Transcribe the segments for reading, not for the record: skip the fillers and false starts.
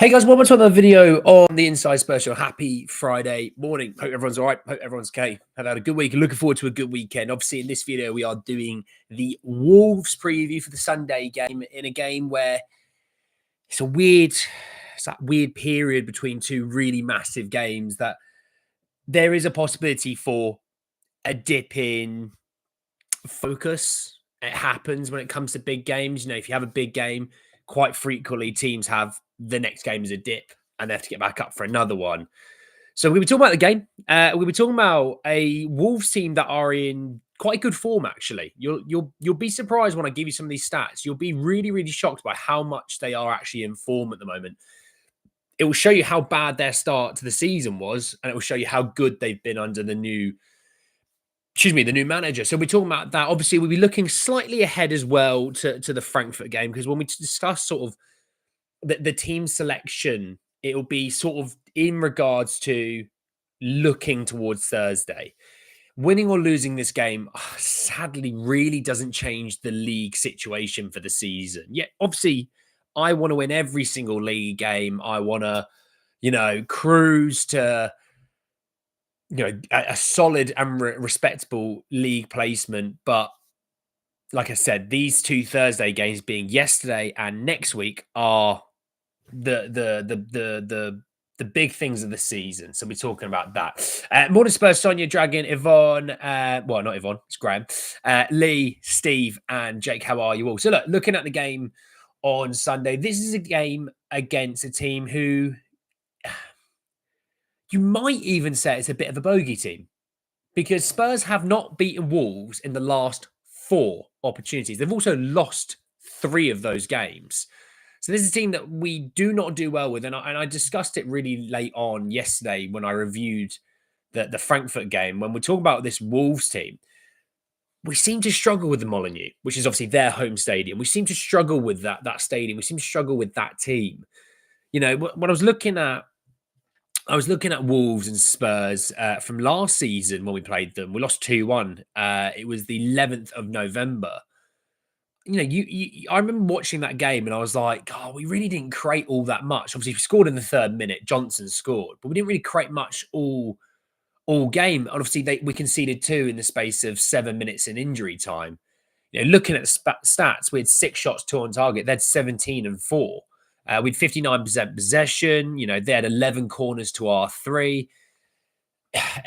Hey guys, welcome to another video on the Inside Spurs Show. Happy Friday morning. Hope everyone's all right. Hope everyone's okay. Have had a good week. Looking forward to a good weekend. Obviously, in this video, we are doing the Wolves preview for the Sunday game in a game where it's that weird period between two really massive games that there is a possibility for a dip in focus. It happens when it comes to big games. If you have a big game, quite frequently teams have the next game as a dip and they have to get back up for another one. So we were talking about the game. We were talking about a Wolves team that are in quite good form. Actually, you'll be surprised when I give you some of these stats. You'll be really shocked by how much they are actually in form at the moment. It will show you how bad their start to the season was, and it will show you how good they've been under the new manager. So we're talking about that. Obviously, we'll be looking slightly ahead as well to the Frankfurt game, because when we discuss sort of the team selection, it'll be sort of in regards to looking towards Thursday. Winning or losing this game, sadly, really doesn't change the league situation for the season. Yeah, obviously, I want to win every single league game. I want to, cruise to, a solid and respectable league placement. But like I said, these two Thursday games, being yesterday and next week, are the big things of the season. So we're talking about that. Morning Spurs, Sonia, Dragon, Yvonne, well, not Yvonne, it's Graham, Lee, Steve, and Jake. How are you all? So looking at the game on Sunday, this is a game against a team who you might even say it's a bit of a bogey team, because Spurs have not beaten Wolves in the last 4 opportunities. They've also lost 3 of those games. So this is a team that we do not do well with. And I discussed it really late on yesterday when I reviewed the Frankfurt game. When we're talking about this Wolves team, we seem to struggle with the Molineux, which is obviously their home stadium. We seem to struggle with that stadium. We seem to struggle with that team. When I was looking at Wolves and Spurs from last season when we played them. We lost 2-1. It was the 11th of November. I remember watching that game and I was like, we really didn't create all that much. Obviously, we scored in the 3rd minute. Johnson scored, but we didn't really create much all game. And obviously, we conceded 2 in the space of 7 minutes in injury time. Looking at the stats, we had 6 shots, 2 on target. They had 17 and 4. We had 59% possession. They had 11 corners to our 3.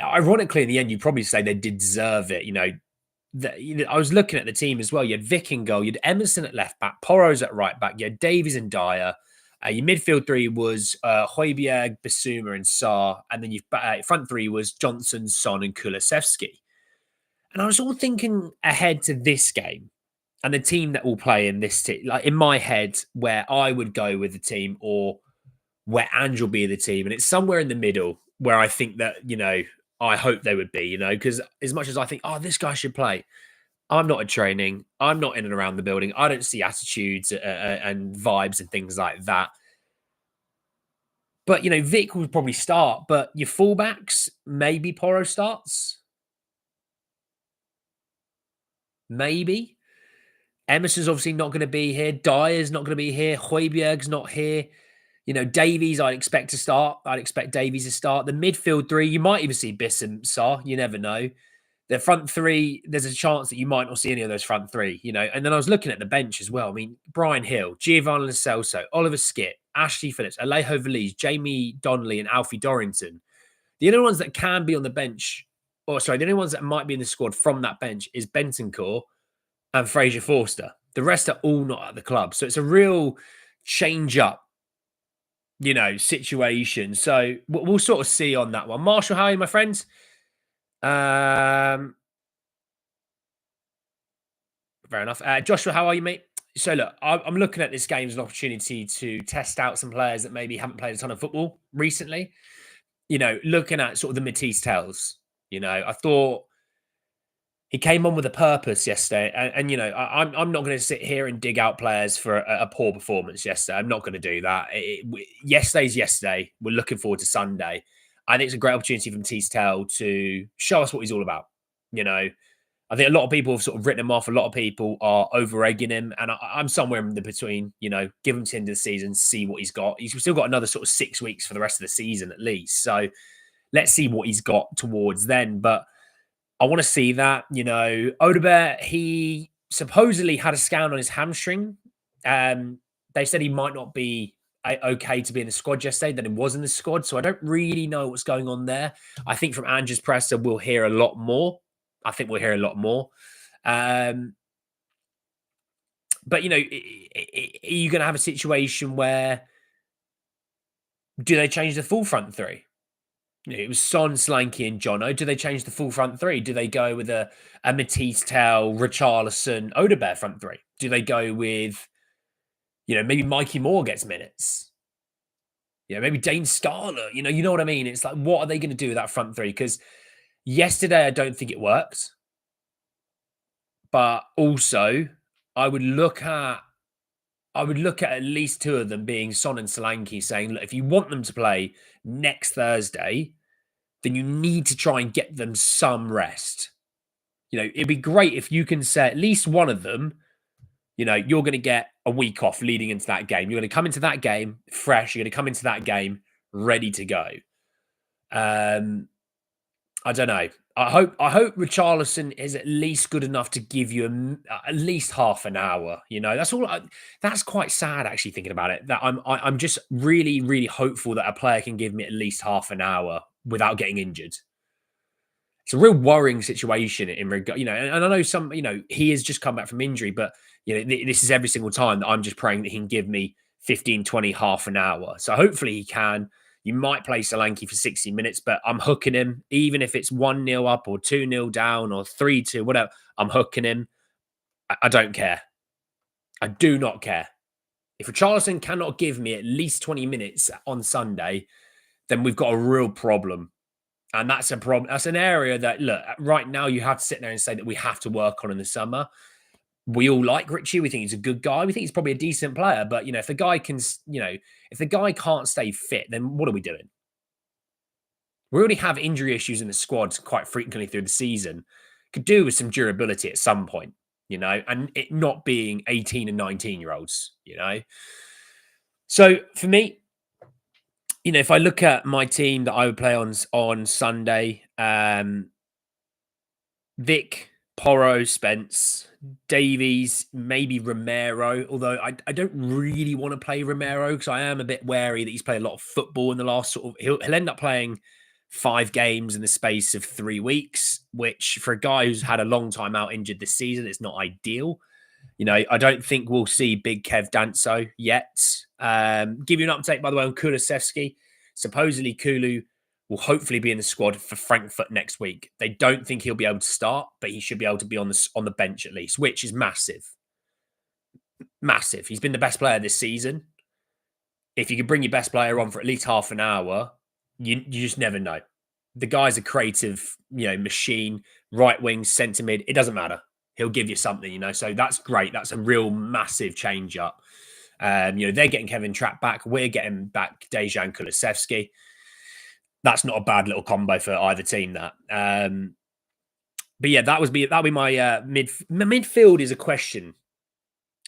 Ironically, in the end, you'd probably say they did deserve it. I was looking at the team as well. You had Vic in goal. You had Emerson at left back, Porros at right back. You had Davies and Dyer. Your midfield 3 was Højbjerg, Bissouma, and Sarr. And then your front 3 was Johnson, Son, and Kulusevski. And I was all thinking ahead to this game and the team that will play in this team. Like in my head, where I would go with the team or where Ange will be the team. And it's somewhere in the middle where I think that, I hope they would be, because as much as I think, this guy should play, I'm not at training. I'm not in and around the building. I don't see attitudes and vibes and things like that. But, Vic will probably start. But your fullbacks, maybe Porro starts. Maybe. Emerson's obviously not going to be here. Dyer's not going to be here. Højbjerg's not here. Davies, I'd expect to start. I'd expect Davies to start. The midfield 3, you might even see Bissum, Sarr. You never know. The front 3, there's a chance that you might not see any of those front 3, And then I was looking at the bench as well. I mean, Brian Hill, Giovanni Lo Celso, Oliver Skipp, Ashley Phillips, Alejo Valise, Jamie Donnelly, and Alfie Dorrington. The only ones that can be on the bench, the only ones that might be in the squad from that bench is Bentancur and Fraser Forster. The rest are all not at the club. So it's a real change up, situation. So we'll sort of see on that one. Marshall, how are you, my friends? Fair enough. Joshua, how are you, mate? So look, I'm looking at this game as an opportunity to test out some players that maybe haven't played a ton of football recently. Looking at sort of the Matisse Tells, I thought he came on with a purpose yesterday. And I'm not going to sit here and dig out players for a poor performance yesterday. I'm not going to do that. Yesterday's yesterday. We're looking forward to Sunday. I think it's a great opportunity for Matisse Tell to show us what he's all about. I think a lot of people have sort of written him off. A lot of people are over-egging him. And I'm somewhere in the between, give him to the end of the season, see what he's got. He's still got another sort of 6 weeks for the rest of the season at least. So let's see what he's got towards then. But I want to see that. Odegaard, he supposedly had a scan on his hamstring. They said he might not be okay to be in the squad yesterday, then it was in the squad. So I don't really know what's going on there. I think from Ange's presser, we'll hear a lot more. I think we'll hear a lot more. But, are you going to have a situation where do they change the full front three? It was Son, Solanke, and Jono. Do they change the full front three? Do they go with a Matisse, Tell, Richarlison, Odegaard front three? Do they go with, maybe Mikey Moore gets minutes? Maybe Dane Scarlett. You know what I mean? It's like, what are they going to do with that front three? Because yesterday, I don't think it worked. But also, I would look at least two of them being Son and Solanke saying, look, if you want them to play next Thursday, then you need to try and get them some rest. It'd be great if you can say at least one of them, you're going to get a week off leading into that game. You're going to come into that game fresh. You're going to come into that game ready to go. I don't know. I hope Richarlison is at least good enough to give you at least half an hour. That's all. That's quite sad actually thinking about it. That I'm just really, really hopeful that a player can give me at least half an hour without getting injured. It's a real worrying situation in regard, and I know some, he has just come back from injury, but this is every single time that I'm just praying that he can give me 15, 20, half an hour. So hopefully he can. You might play Solanke for 60 minutes, but I'm hooking him. Even if it's 1-0 up or 2-0 down or 3-2, whatever, I'm hooking him. I don't care. I do not care. If Richarlison cannot give me at least 20 minutes on Sunday, then we've got a real problem. And that's a problem. That's an area that, look, right now you have to sit there and say that we have to work on in the summer. We all like Richie. We think he's a good guy. We think he's probably a decent player. But, if the guy can, if the guy can't stay fit, then what are we doing? We already have injury issues in the squad quite frequently through the season. Could do with some durability at some point, and it not being 18 and 19-year-olds, So for me, if I look at my team that I would play on Sunday, Vic, Porro, Spence, Davies, maybe Romero, although I don't really want to play Romero because I am a bit wary that he's played a lot of football in the last he'll end up playing 5 games in the space of 3 weeks, which for a guy who's had a long time out injured this season, it's not ideal. I don't think we'll see Big Kev Danso yet. Give you an update, by the way, on Kulusevski. Supposedly, Kulu will hopefully be in the squad for Frankfurt next week. They don't think he'll be able to start, but he should be able to be on the bench at least, which is massive. Massive. He's been the best player this season. If you could bring your best player on for at least half an hour, you just never know. The guy's a creative, machine, right wing, centre mid. It doesn't matter. He'll give you something, So that's great. That's a real massive change up. They're getting Kevin Trapp back. We're getting back Dejan Kulusevski. That's not a bad little combo for either team. That. But yeah, that'll be my midfield is a question.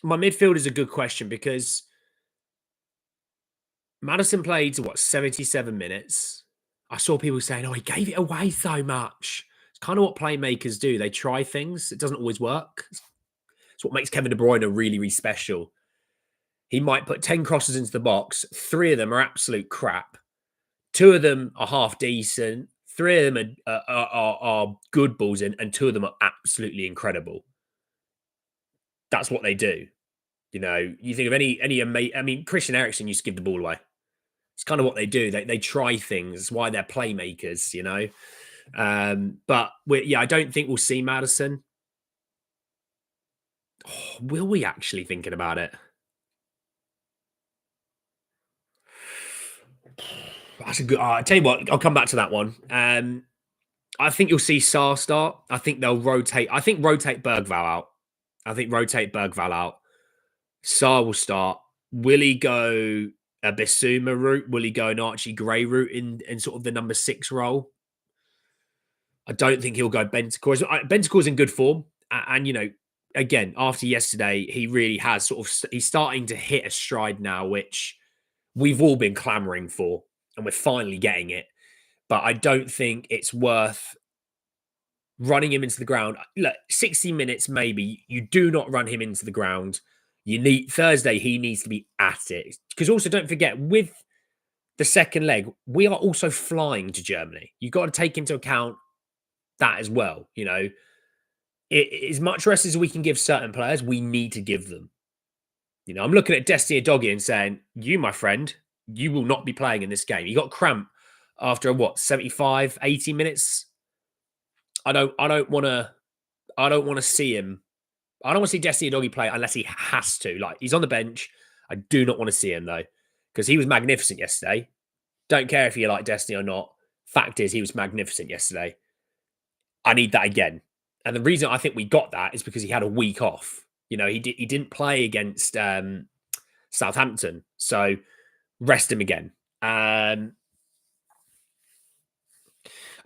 My midfield is a good question because Maddison played 77 minutes. I saw people saying, "Oh, he gave it away so much." It's kind of what playmakers do. They try things. It doesn't always work. It's what makes Kevin De Bruyne really, really special. He might put 10 crosses into the box. 3 of them are absolute crap. 2 of them are half decent. 3 of them are good balls in, and 2 of them are absolutely incredible. That's what they do. You think of any I mean, Christian Eriksen used to give the ball away. It's kind of what they do. They try things. It's why they're playmakers, But I don't think we'll see Maddison. Oh, will we actually thinking about it? That's a good. I tell you what, I'll come back to that one. I think you'll see Sarr start. I think they'll rotate. I think rotate Bergval out. Sarr will start. Will he go a Bissouma route? Will he go an Archie Gray route in sort of the number 6 role? I don't think he'll go Bentancur. Bentancur's in good form. And, again, after yesterday, he really has he's starting to hit a stride now, which we've all been clamoring for, and we're finally getting it. But I don't think it's worth running him into the ground. Look, 60 minutes, maybe. You do not run him into the ground. You need Thursday, he needs to be at it. Because also, don't forget, with the second leg, we are also flying to Germany. You've got to take into account that as well. As much rest as we can give certain players, we need to give them. I'm looking at Destiny Doggy and saying, you, my friend, you will not be playing in this game. You got cramp after 75, 80 minutes. I don't want to see him. I don't want to see Destiny Doggy play unless he has to. Like, he's on the bench. I do not want to see him, though, because he was magnificent yesterday. Don't care if you like Destiny or not. Fact is, he was magnificent yesterday. I need that again. And the reason I think we got that is because he had a week off. He didn't play against Southampton. So rest him again. I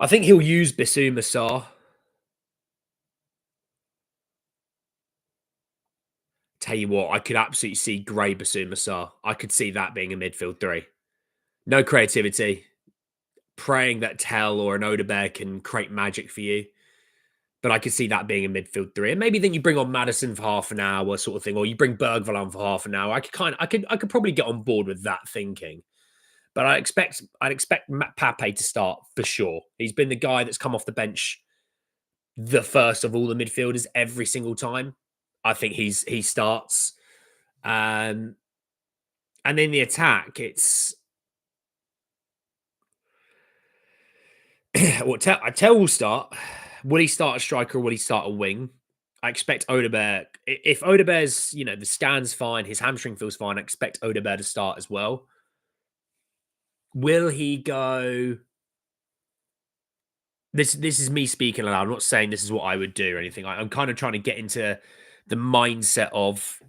think he'll use Bissouma Sarr. Tell you what, I could absolutely see Gray Bissouma Sarr. I could see that being a midfield three. No creativity. Praying that Tell or an Odebear can create magic for you. But I could see that being a midfield three. And maybe then you bring on Maddison for half an hour sort of thing, or you bring Bergvall on for half an hour. I could probably get on board with that thinking. But I'd expect Pape to start for sure. He's been the guy that's come off the bench the first of all the midfielders every single time. I think he starts. And then the attack, it's Tell will start. Will he start a striker or will he start a wing? I expect Odebear. If Odebear's, the scan's fine, his hamstring feels fine, I expect Odebear to start as well. Will he go? This is me speaking aloud. I'm not saying this is what I would do or anything. I'm kind of trying to get into the mindset of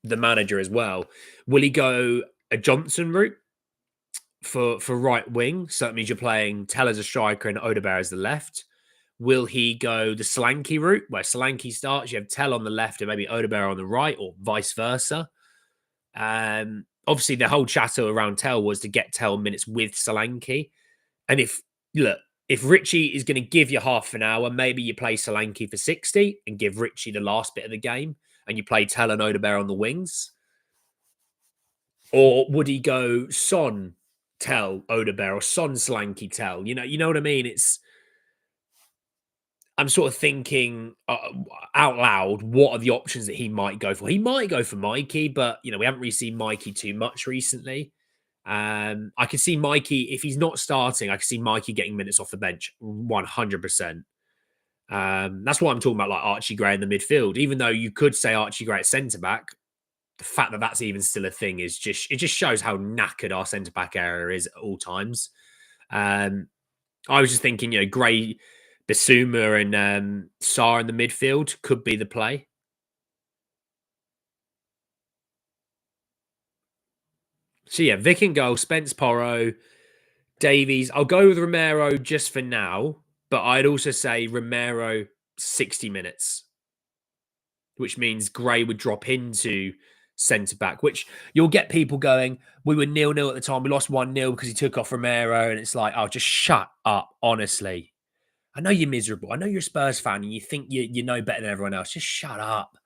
the manager as well. Will he go a Johnson route for right wing? So that means you're playing Tell as a striker and Odebear as the left. Will he go the Solanke route, where Solanke starts? You have Tell on the left and maybe Odebear on the right, or vice versa. Obviously, the whole chatter around Tell was to get Tell minutes with Solanke. And if Richie is going to give you half an hour, maybe you play Solanke for 60 and give Richie the last bit of the game, and you play Tell and Odebear on the wings. Or would he go Son, Tell, Odebear, or Son, Solanke, Tell? You know what I mean? I'm sort of thinking out loud, what are the options that he might go for? He might go for Mikey, but, we haven't really seen Mikey too much recently. I could see Mikey, if he's not starting, I could see Mikey getting minutes off the bench 100%. That's why I'm talking about like Archie Gray in the midfield. Even though you could say Archie Gray at centre-back, the fact that that's even still a thing is it just shows how knackered our centre-back area is at all times. I was just thinking, Gray, Bissouma and Sarr in the midfield could be the play. So yeah, Vic in goal, Spence Porro, Davies. I'll go with Romero just for now, but I'd also say Romero 60 minutes, which means Gray would drop into centre-back, which you'll get people going, we were 0-0 at the time. We lost 1-0 because he took off Romero. And it's like, oh, just shut up, honestly. I know you're miserable. I know you're a Spurs fan and you think you know better than everyone else. Just shut up.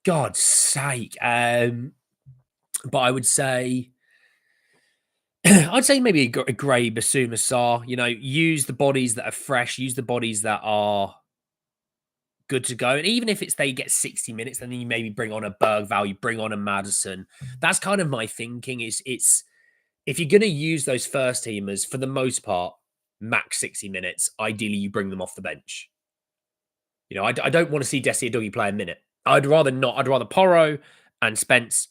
God's sake. But I would say, maybe a Gray Bissouma Sarr. Use the bodies that are fresh. Use the bodies that are good to go. And even if they get 60 minutes, then you maybe bring on a Bergvall, you bring on a Maddison. That's kind of my thinking. It's if you're going to use those first teamers, for the most part, max 60 minutes. Ideally, you bring them off the bench. I don't want to see Desi Aduggi play a minute. I'd rather not. I'd rather Porro and Spence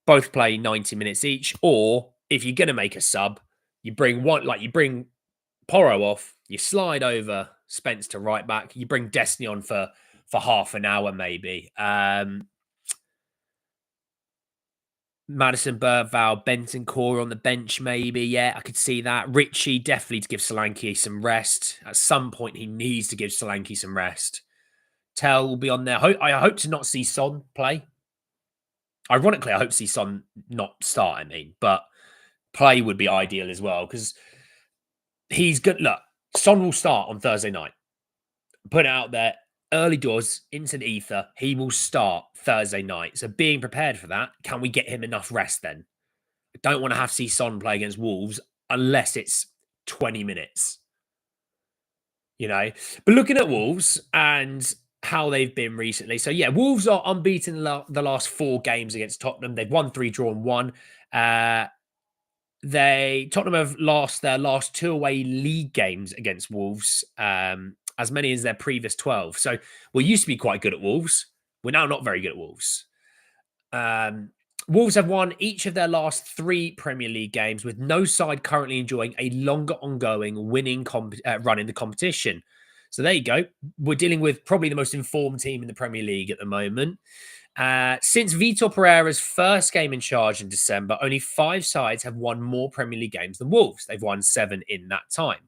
both play 90 minutes each. Or if you're going to make a sub, you bring Porro off, you slide over Spence to right back, you bring Destiny on for half an hour maybe. Madison, Bergvall, Bentancur on the bench, maybe. Yeah, I could see that. Richie, definitely to give Solanke some rest. At some point, he needs to give Solanke some rest. Tell will be on there. I hope to not see Son play. Ironically, I hope to see Son not start, but play would be ideal as well because he's good. Look, Son will start on Thursday night. Put it out there. Early doors into the ether. He will start Thursday night. So being prepared for that, can we get him enough rest then? I don't want to have to see Son play against Wolves unless it's 20 minutes. But looking at Wolves and how they've been recently. So yeah, Wolves are unbeaten the last 4 games against Tottenham. They've won 3, drawn 1. Tottenham have lost their last 2 away league games against Wolves, as many as their previous 12. So we used to be quite good at Wolves. We're now not very good at Wolves. Wolves have won each of their last 3 Premier League games, with no side currently enjoying a longer ongoing winning run in the competition. So there you go. We're dealing with probably the most informed team in the Premier League at the moment. Since Vitor Pereira's first game in charge in December, only 5 sides have won more Premier League games than Wolves. They've won 7 in that time.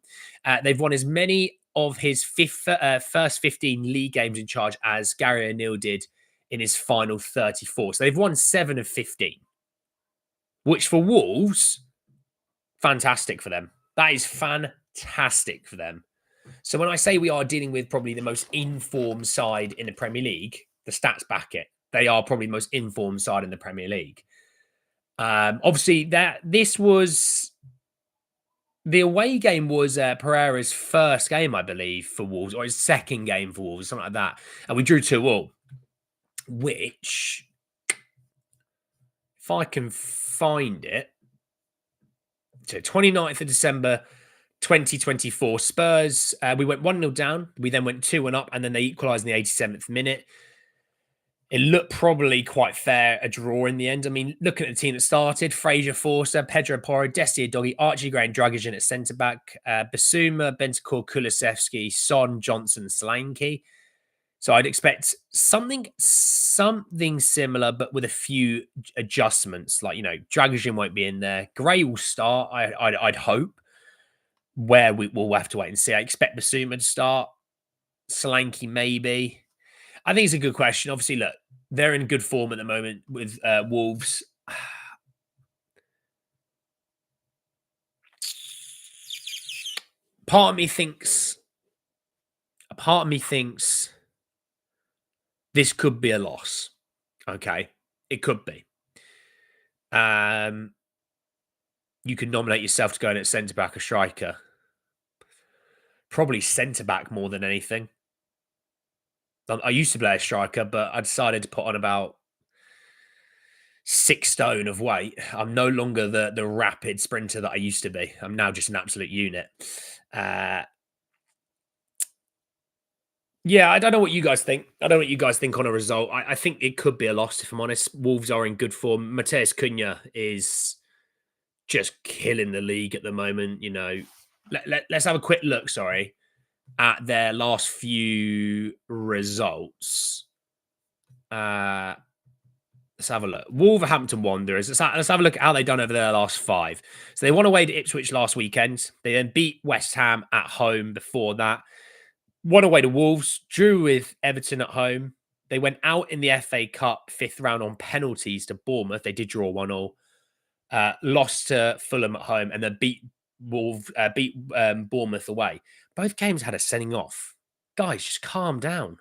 They've won as many of his first 15 league games in charge as Gary O'Neill did in his final 34. So they've won 7 of 15, which for Wolves, fantastic for them. That is fantastic for them. So when I say we are dealing with probably the most informed side in the Premier League, the stats back it. They are probably the most informed side in the Premier League. Obviously, this was the away game was Pereira's first game, I believe, for Wolves, or his second game for Wolves, something like that. And we drew 2-2, which, if I can find it, so 29th of December, 2024, Spurs, we went 1-0 down. We then went 2-1 up, and then they equalised in the 87th minute. It looked probably quite fair, a draw in the end. I mean, looking at the team that started, Fraser Forster, Pedro Porro, Desti Adogi, Archie Gray and Dragic at centre-back, Basuma, Bentancur, Kulusevski, Son, Johnson, Solanke. So I'd expect something similar, but with a few adjustments. Like, Dragic won't be in there. Gray will start, I'd hope. Where we'll have to wait and see. I expect Basuma to start. Solanke maybe. I think it's a good question. Obviously, look, they're in good form at the moment with Wolves. Part of me thinks this could be a loss. Okay, it could be. You can nominate yourself to go in at centre back or striker. Probably centre back more than anything. I used to play a striker, but I decided to put on about 6 stone of weight. I'm no longer the rapid sprinter that I used to be. I'm now just an absolute unit. Yeah, I don't know what you guys think. I don't know what you guys think on a result. I think it could be a loss, if I'm honest. Wolves are in good form. Matheus Cunha is just killing the league at the moment. Let's have a quick look, at their last few results. Let's have a look. Wolverhampton Wanderers. Let's have a look at how they've done over their last 5. So they won away to Ipswich last weekend. They then beat West Ham at home before that. Won away to Wolves. Drew with Everton at home. They went out in the FA Cup 5th round on penalties to Bournemouth. They did draw 1-1. Lost to Fulham at home and then beat Bournemouth away. Both games had a sending off. Guys, just calm down.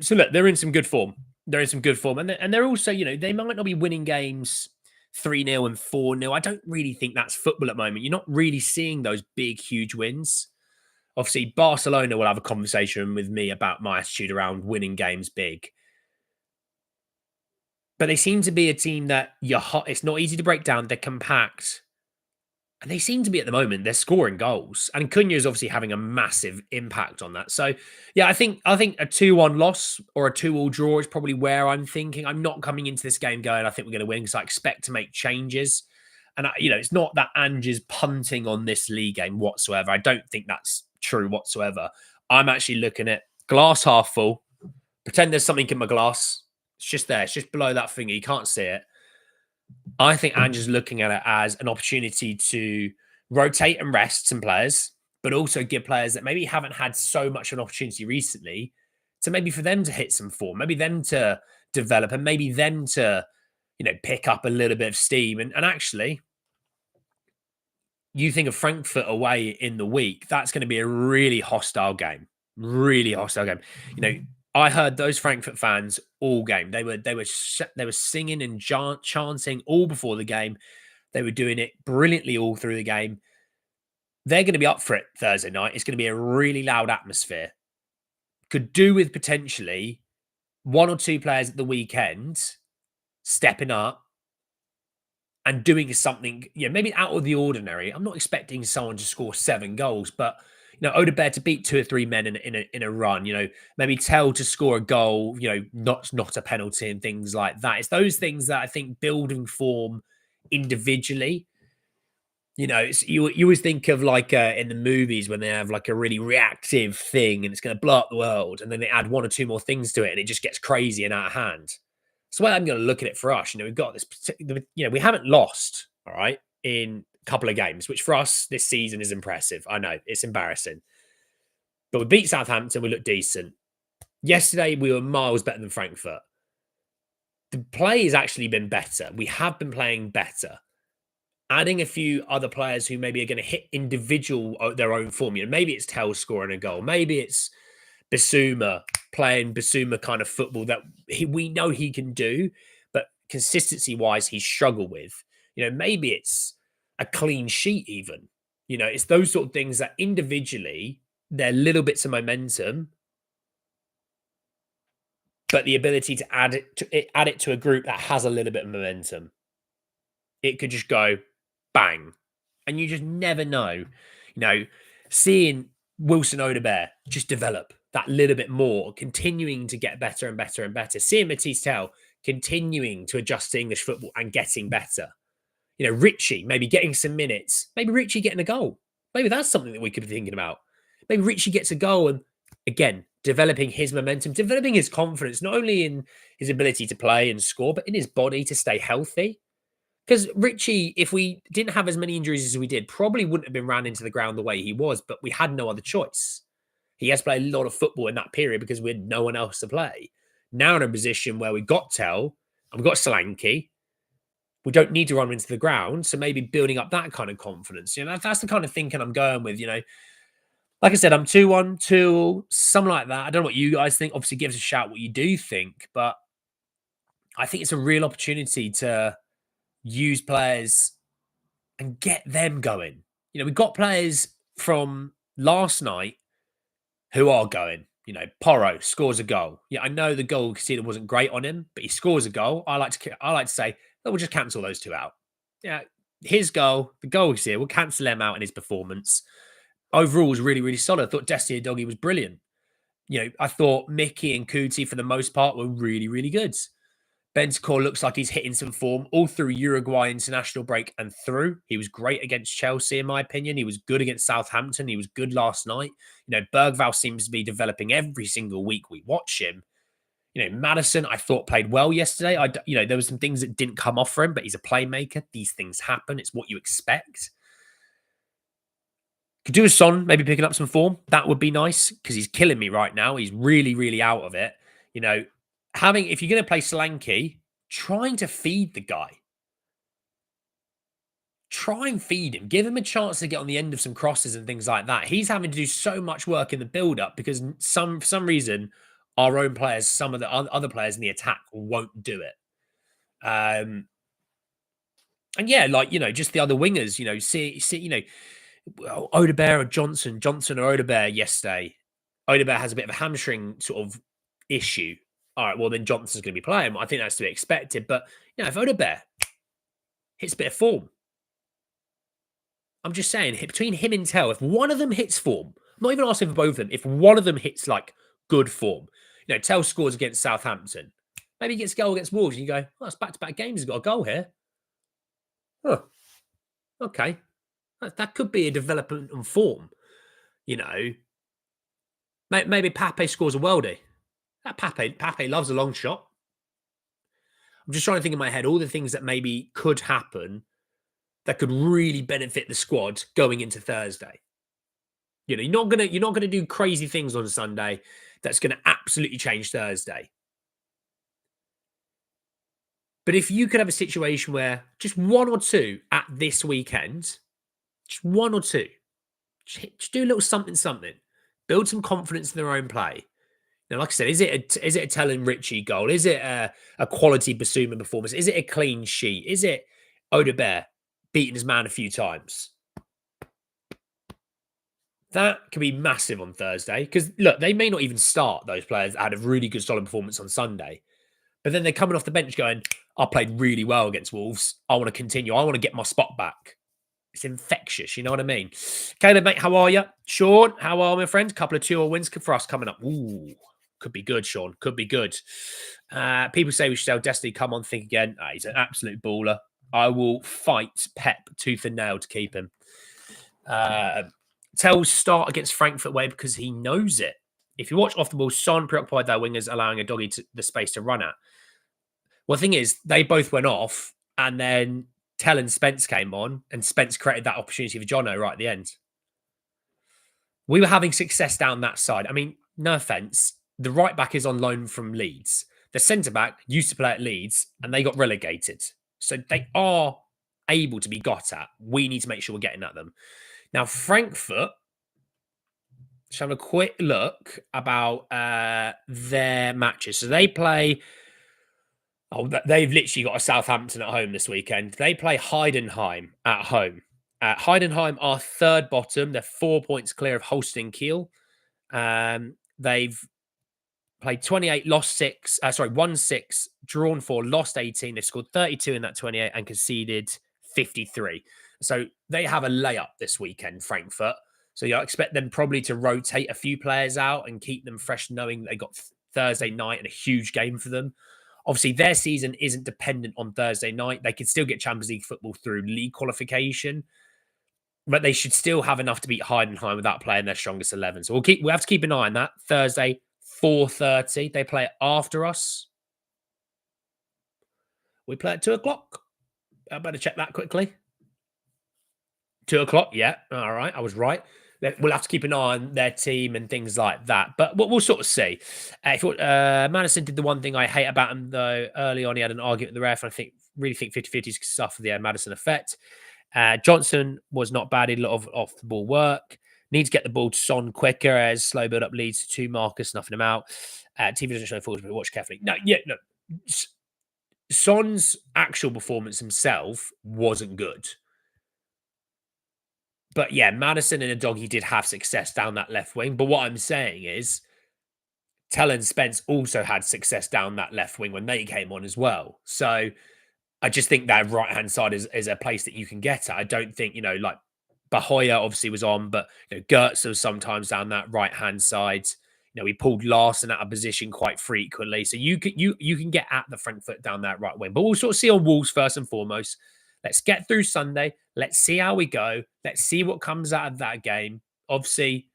So look, they're in some good form. And they're also, they might not be winning games 3-0 and 4-0. I don't really think that's football at the moment. You're not really seeing those big, huge wins. Obviously, Barcelona will have a conversation with me about my attitude around winning games big. But they seem to be a team that it's not easy to break down. They're compact. And they seem to be at the moment, they're scoring goals. And Cunha is obviously having a massive impact on that. So, yeah, I think a 2-1 loss or a 2-2 draw is probably where I'm thinking. I'm not coming into this game going, I think we're going to win, because I expect to make changes. And, it's not that Ange is punting on this league game whatsoever. I don't think that's true whatsoever. I'm actually looking at glass half full. Pretend there's something in my glass. It's just there. It's just below that finger. You can't see it. I think Ange is looking at it as an opportunity to rotate and rest some players, but also give players that maybe haven't had so much of an opportunity recently to maybe for them to hit some form, maybe them to develop, and maybe them to, pick up a little bit of steam. And actually, you think of Frankfurt away in the week, that's going to be a really hostile game. Really hostile game. I heard those Frankfurt fans all game. They were singing and chanting all before the game. They were doing it brilliantly all through the game. They're going to be up for it Thursday night. It's going to be a really loud atmosphere. Could do with potentially one or two players at the weekend stepping up and doing something, maybe out of the ordinary. I'm not expecting someone to score 7 goals, but Odegaard to beat 2 or 3 men in a run. Maybe Tell to score a goal. Not a penalty and things like that. It's those things that I think building form individually. You always think of like in the movies when they have like a really reactive thing and it's going to blow up the world, and then they add 1 or 2 more things to it and it just gets crazy and out of hand. So I'm going to look at it for us. We've got this. We haven't lost, all right, in a couple of games, which for us this season is impressive. I know it's embarrassing, but we beat Southampton. We look decent. Yesterday we were miles better than Frankfurt. The play has actually been better. We have been playing better. Adding a few other players who maybe are going to hit their own form. Maybe it's Tell scoring a goal. Maybe it's Bissouma playing Bissouma kind of football that we know he can do, but consistency-wise, he's struggled with. Maybe it's a clean sheet even. It's those sort of things that individually, they're little bits of momentum, but the ability to add it to a group that has a little bit of momentum. It could just go bang. And you just never know. Seeing Wilson Odegaard just develop that little bit more, continuing to get better and better and better. Seeing Matisse Tell continuing to adjust to English football and getting better. Richie maybe getting some minutes. Maybe Richie getting a goal. Maybe that's something that we could be thinking about. Maybe Richie gets a goal and, again, developing his momentum, developing his confidence, not only in his ability to play and score, but in his body to stay healthy. Because Richie, if we didn't have as many injuries as we did, probably wouldn't have been ran into the ground the way he was, but we had no other choice. He has played a lot of football in that period because we had no one else to play. Now in a position where we got Tell and we got Solanke, we don't need to run into the ground. So maybe building up that kind of confidence. That's the kind of thinking I'm going with. Like I said, I'm 2-1, 2, something like that. I don't know what you guys think. Obviously, give us a shout what you do think, but I think it's a real opportunity to use players and get them going. We've got players from last night who are going. Porro scores a goal. Yeah, I know the goal conceded wasn't great on him, but he scores a goal. I like to say, we'll just cancel those 2 out. Yeah, his goal, the goal he's here, we'll cancel them out in his performance. Overall was really, really solid. I thought Destiny Doggy was brilliant. I thought Mickey and Kuti, for the most part, were really, really good. Bentancur looks like he's hitting some form all through Uruguay international break and through. He was great against Chelsea, in my opinion. He was good against Southampton. He was good last night. Bergvall seems to be developing every single week we watch him. Maddison, I thought played well yesterday. There were some things that didn't come off for him, but he's a playmaker. These things happen. It's what you expect. Could do a Son maybe picking up some form. That would be nice because he's killing me right now. He's really, really out of it. If you're going to play Solanke, trying to feed the guy. Try and feed him. Give him a chance to get on the end of some crosses and things like that. He's having to do so much work in the build-up because for some reason, our own players, some of the other players in the attack won't do it. And yeah, just the other wingers, Odegaard or Johnson or Odegaard yesterday. Odegaard has a bit of a hamstring sort of issue. All right, well, then Johnson's going to be playing. I think that's to be expected. But, if Odegaard hits a bit of form, I'm just saying, between him and Tell, if one of them hits form, I'm not even asking for both of them, if one of them hits, good form, Tell scores against Southampton, maybe he gets a goal against Wolves, and you go, it's back-to-back games, he's got a goal here. Oh, okay. That could be a development in form, Maybe Pape scores a worldie. Pape loves a long shot. I'm just trying to think in my head all the things that maybe could happen that could really benefit the squad going into Thursday. You know, you're not gonna do crazy things on Sunday that's gonna absolutely change Thursday. But if you could have a situation where just one or two at this weekend, just one or two, just do a little something, something, build some confidence in their own play. Now, like I said, is it a Tellen Richie goal? Is it a quality Basuma performance? Is it a clean sheet? Is it Odebear beating his man a few times? That could be massive on Thursday because look, they may not even start those players that had a really good solid performance on Sunday. But then they're coming off the bench going, I played really well against Wolves. I want to continue. I want to get my spot back. It's infectious. You know what I mean? Caleb, mate, how are you? Sean, how are my friends? Couple of 2-0 wins for us coming up. Ooh, could be good, Sean. Could be good. People say we should sell Destiny. Come on, think again. He's an absolute baller. I will fight Pep tooth and nail to keep him. Tells start against Frankfurt way because he knows it. If you watch off the ball, Son preoccupied their wingers, allowing a doggy the space to run at. Well, the thing is, they both went off, and then Tell and Spence came on, and Spence created that opportunity for Jono right at the end. We were having success down that side. I mean, no offense, the right back is on loan from Leeds. The centre back used to play at Leeds, and they got relegated. So they are able to be got at. We need to make sure we're getting at them. Now, Frankfurt, just having a quick look about their matches. So they play. Oh, they've literally got a Southampton at home this weekend. They play Heidenheim at home. Heidenheim are third bottom. They're 4 points clear of Holstein Kiel. They've played 28, lost 6. Won 6, drawn 4, lost 18. They've scored 32 in that 28 and conceded 53. So they have a layup this weekend, Frankfurt. So you expect them probably to rotate a few players out and keep them fresh, knowing they got Thursday night and a huge game for them. Obviously, their season isn't dependent on Thursday night. They could still get Champions League football through league qualification, but they should still have enough to beat Heidenheim without playing their strongest 11. So we have to keep an eye on that. Thursday, 4:30. They play it after us. We play at 2 o'clock. I better check that quickly. 2 o'clock, yeah. All right, I was right. We'll have to keep an eye on their team and things like that. But we'll sort of see. Madison did the one thing I hate about him, though. Early on, he had an argument with the ref. And I really think 50-50 is suffer the Madison effect. Johnson was not bad. He did a lot of off-the-ball work. Needs to get the ball to Son quicker as slow build-up leads to 2 markers, snuffing him out. TV doesn't show forwards, but watch carefully. No. Son's actual performance himself wasn't good. But yeah, Madison and a doggy did have success down that left wing. But what I'm saying is, Tell and Spence also had success down that left wing when they came on as well. So I just think that right-hand side is a place that you can get at. I don't think, like Bahoya obviously was on, but Gertz was sometimes down that right-hand side. We pulled Larson out of position quite frequently. So you can get at the front foot down that right wing. But we'll sort of see on Wolves first and foremost. Let's get through Sunday. Let's see how we go. Let's see what comes out of that game. Obviously,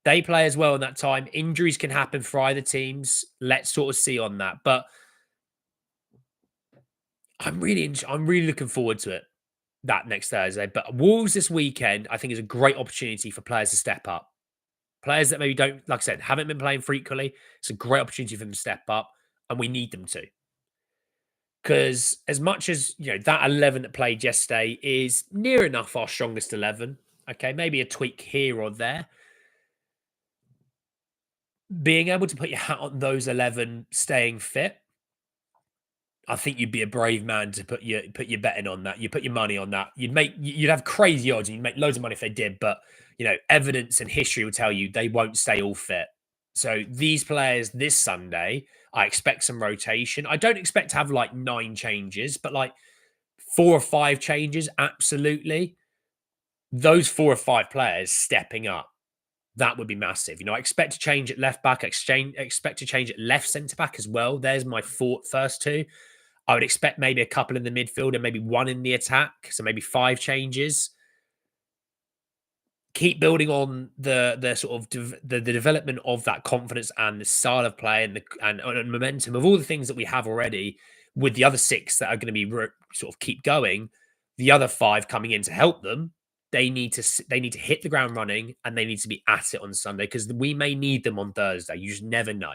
they play as well in that time. Injuries can happen for either teams. Let's sort of see on that. But I'm really looking forward to it, that next Thursday. But Wolves this weekend, I think, is a great opportunity for players to step up. Players that maybe don't, like I said, haven't been playing frequently. It's a great opportunity for them to step up, and we need them to. Because as much as, that 11 that played yesterday is near enough our strongest 11, okay, maybe a tweak here or there. Being able to put your hat on those 11 staying fit, I think you'd be a brave man to put your betting on that. You put your money on that. You'd have crazy odds and you'd make loads of money if they did, but evidence and history will tell you they won't stay all fit. So these players this Sunday, I expect some rotation. I don't expect to have like 9 changes, but like 4 or 5 changes, absolutely. Those 4 or 5 players stepping up, that would be massive. I expect to change at left back, expect to change at left centre back as well. There's my first 2. I would expect maybe a couple in the midfield and maybe 1 in the attack. So maybe 5 changes. keep building on the sort of the development of that confidence and the style of play and and momentum of all the things that we have already with the other six that are going to be sort of keep going. The other five coming in to help them. They need to hit the ground running and they need to be at it on Sunday because we may need them on Thursday. You just never know.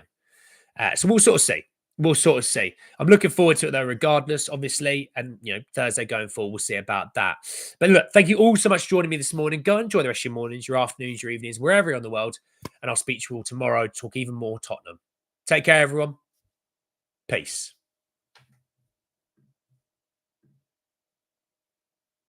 So we'll sort of see. We'll sort of see. I'm looking forward to it though, regardless, obviously. And Thursday going forward, we'll see about that. But look, thank you all so much for joining me this morning. Go and enjoy the rest of your mornings, your afternoons, your evenings, wherever you're in the world. And I'll speak to you all tomorrow to talk even more Tottenham. Take care, everyone. Peace.